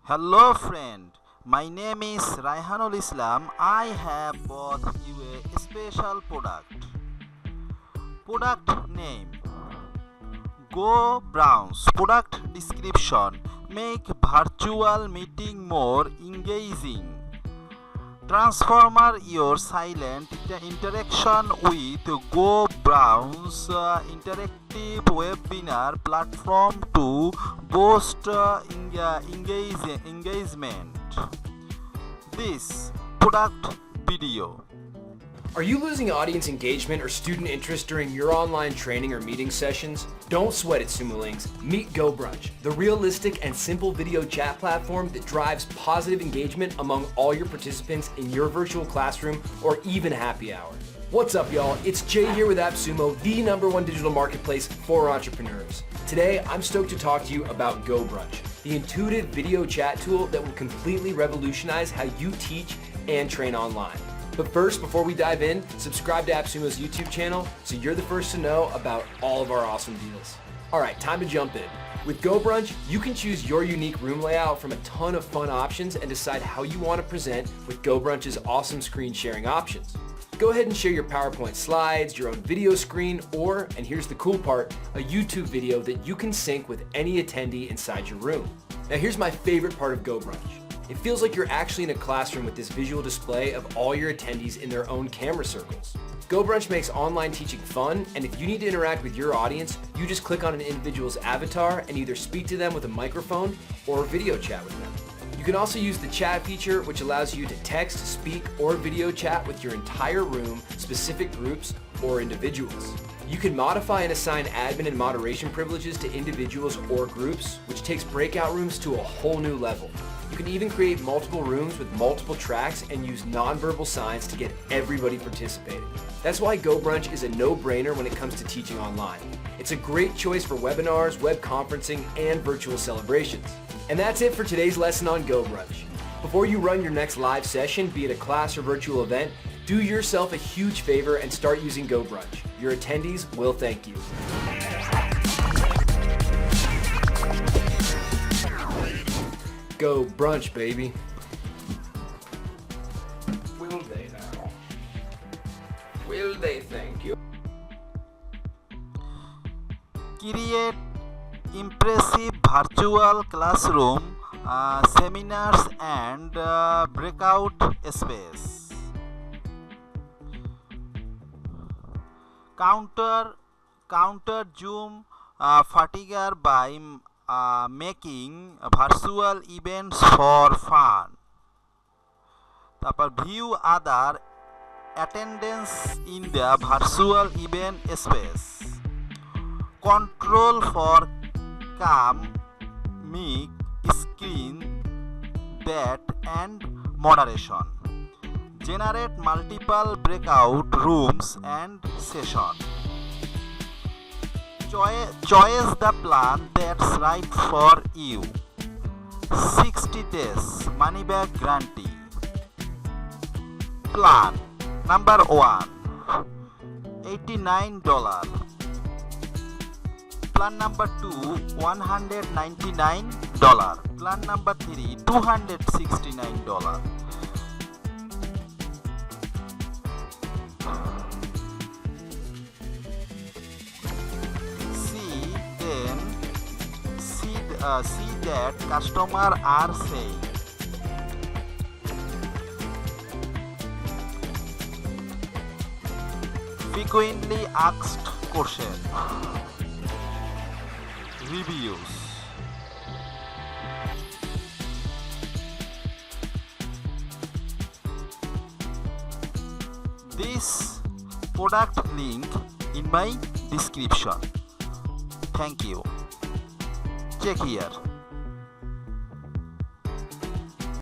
Hello friend, my name is Raihanul Islam. I have bought you a special product. Product name GoBrunch. Product description: make virtual meeting more engaging. Transform your silent interaction with GoBrunch interactive webinar platform to boost engagement. This product video. Are you losing audience engagement or student interest during your online training or meeting sessions? Don't sweat it, Sumolings. Meet GoBrunch, the realistic and simple video chat platform that drives positive engagement among all your participants in your virtual classroom or even happy hour. What's up, y'all? It's Jay here with AppSumo, the #1 digital marketplace for entrepreneurs. Today, I'm stoked to talk to you about GoBrunch, the intuitive video chat tool that will completely revolutionize how you teach and train online. But first, before we dive in, subscribe to AppSumo's YouTube channel so you're the first to know about all of our awesome deals. All right, time to jump in. With GoBrunch, you can choose your unique room layout from a ton of fun options and decide how you want to present with GoBrunch's awesome screen sharing options. Go ahead and share your PowerPoint slides, your own video screen, or, and here's the cool part, a YouTube video that you can sync with any attendee inside your room. Now here's my favorite part of GoBrunch. It feels like you're actually in a classroom with this visual display of all your attendees in their own camera circles. GoBrunch makes online teaching fun, and if you need to interact with your audience, you just click on an individual's avatar and either speak to them with a microphone or video chat with them. You can also use the chat feature, which allows you to text, speak, or video chat with your entire room, specific groups, or individuals. You can modify and assign admin and moderation privileges to individuals or groups, which takes breakout rooms to a whole new level. You can even create multiple rooms with multiple tracks and use nonverbal signs to get everybody participating. That's why GoBrunch is a no-brainer when it comes to teaching online. It's a great choice for webinars, web conferencing, and virtual celebrations. And that's it for today's lesson on GoBrunch. Before you run your next live session, be it a class or virtual event, do yourself a huge favor and start using GoBrunch. Your attendees will thank you. GoBrunch, baby. Will they now? Will they thank you? Create impressive virtual classroom, seminars and breakout space. Counter Zoom fatigue by making virtual events for fun. View other attendance in the virtual event space. Control for cam, mic, screen, that and moderation. Generate multiple breakout rooms and sessions. Choose the plan that's right for you. 60 days money back guarantee. Plan number 1, $89. Plan number 2, $199. Plan number 3, $269. See that customer are saying. Frequently asked question. Reviews. This product link in my description. Thank you. Check here.